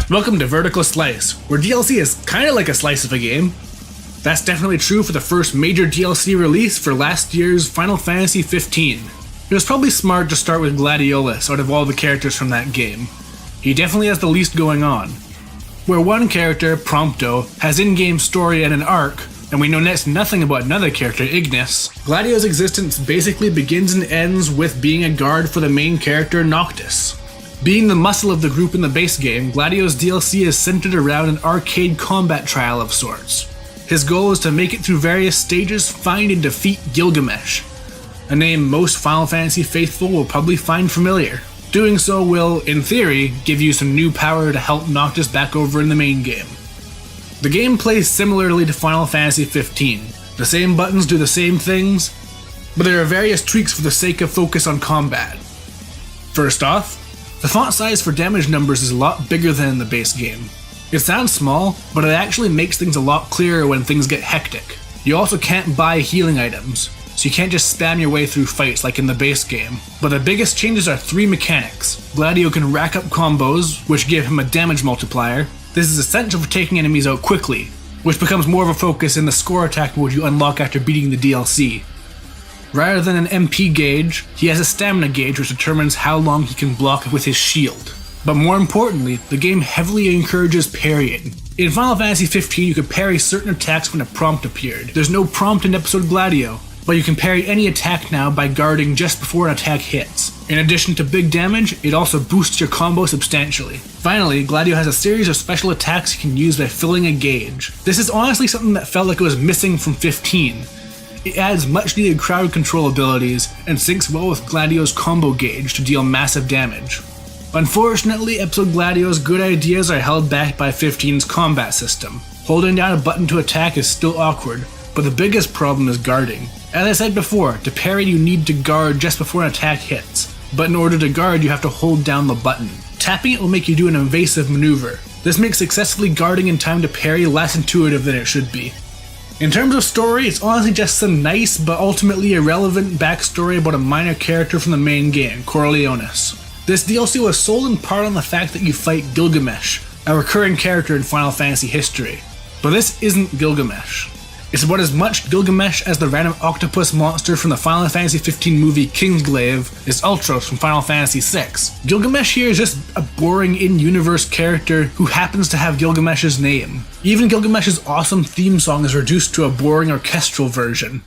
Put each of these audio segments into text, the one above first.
Welcome to Vertical Slice, where DLC is kinda like a slice of a game. That's definitely true for the first major DLC release for last year's Final Fantasy XV. It was probably smart to start with Gladiolus out of all the characters from that game. He definitely has the least going on. Where one character, Prompto, has in-game story and an arc, and we know next nothing about another character, Ignis, Gladio's existence basically begins and ends with being a guard for the main character, Noctis. Being the muscle of the group in the base game, Gladio's DLC is centered around an arcade combat trial of sorts. His goal is to make it through various stages, find and defeat Gilgamesh, a name most Final Fantasy faithful will probably find familiar. Doing so will, in theory, give you some new power to help Noctis back over in the main game. The game plays similarly to Final Fantasy XV. The same buttons do the same things, but there are various tweaks for the sake of focus on combat. First off, the font size for damage numbers is a lot bigger than in the base game. It sounds small, but it actually makes things a lot clearer when things get hectic. You also can't buy healing items, so you can't just spam your way through fights like in the base game. But the biggest changes are three mechanics. Gladio can rack up combos, which give him a damage multiplier. This is essential for taking enemies out quickly, which becomes more of a focus in the score attack mode you unlock after beating the DLC. Rather than an MP gauge, he has a stamina gauge which determines how long he can block with his shield. But more importantly, the game heavily encourages parrying. In Final Fantasy XV, you could parry certain attacks when a prompt appeared. There's no prompt in Episode Gladio, but you can parry any attack now by guarding just before an attack hits. In addition to big damage, it also boosts your combo substantially. Finally, Gladio has a series of special attacks you can use by filling a gauge. This is honestly something that felt like it was missing from 15. It adds much needed crowd control abilities and syncs well with Gladio's combo gauge to deal massive damage. Unfortunately, Episode Gladio's good ideas are held back by 15's combat system. Holding down a button to attack is still awkward, but the biggest problem is guarding. As I said before, to parry you need to guard just before an attack hits, but in order to guard you have to hold down the button. Tapping it will make you do an evasive maneuver. This makes successfully guarding in time to parry less intuitive than it should be. In terms of story, it's honestly just some nice but ultimately irrelevant backstory about a minor character from the main game, Corleones. This DLC was sold in part on the fact that you fight Gilgamesh, a recurring character in Final Fantasy history. But this isn't Gilgamesh. It's about as much Gilgamesh as the random octopus monster from the Final Fantasy XV movie Kingsglaive is Ultros from Final Fantasy VI. Gilgamesh here is just a boring in-universe character who happens to have Gilgamesh's name. Even Gilgamesh's awesome theme song is reduced to a boring orchestral version.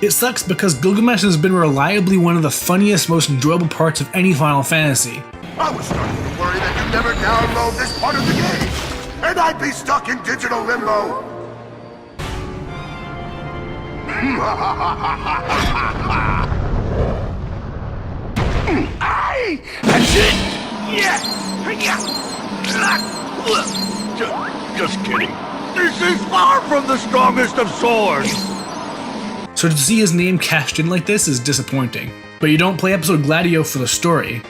It sucks because Gilgamesh has been reliably one of the funniest, most enjoyable parts of any Final Fantasy. I was starting to worry that you'd never download this part of the game, and I'd be stuck in digital limbo. Aye! That's it! Just kidding. This is far from the strongest of swords! So to see his name cashed in like this is disappointing. But you don't play Episode Gladio for the story.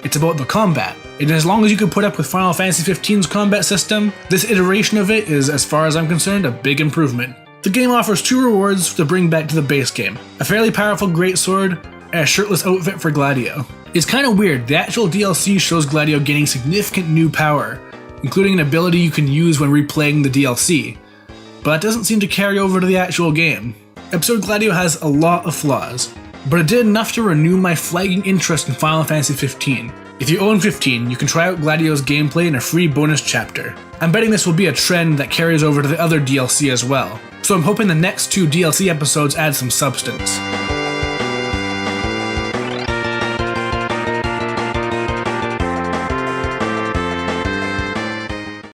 It's about the combat. And as long as you can put up with Final Fantasy XV's combat system, this iteration of it is, as far as I'm concerned, a big improvement. The game offers two rewards to bring back to the base game. A fairly powerful greatsword, and a shirtless outfit for Gladio. It's kinda weird, the actual DLC shows Gladio gaining significant new power, including an ability you can use when replaying the DLC. But that doesn't seem to carry over to the actual game. Episode Gladio has a lot of flaws, but it did enough to renew my flagging interest in Final Fantasy XV. If you own 15, you can try out Gladio's gameplay in a free bonus chapter. I'm betting this will be a trend that carries over to the other DLC as well, so I'm hoping the next two DLC episodes add some substance.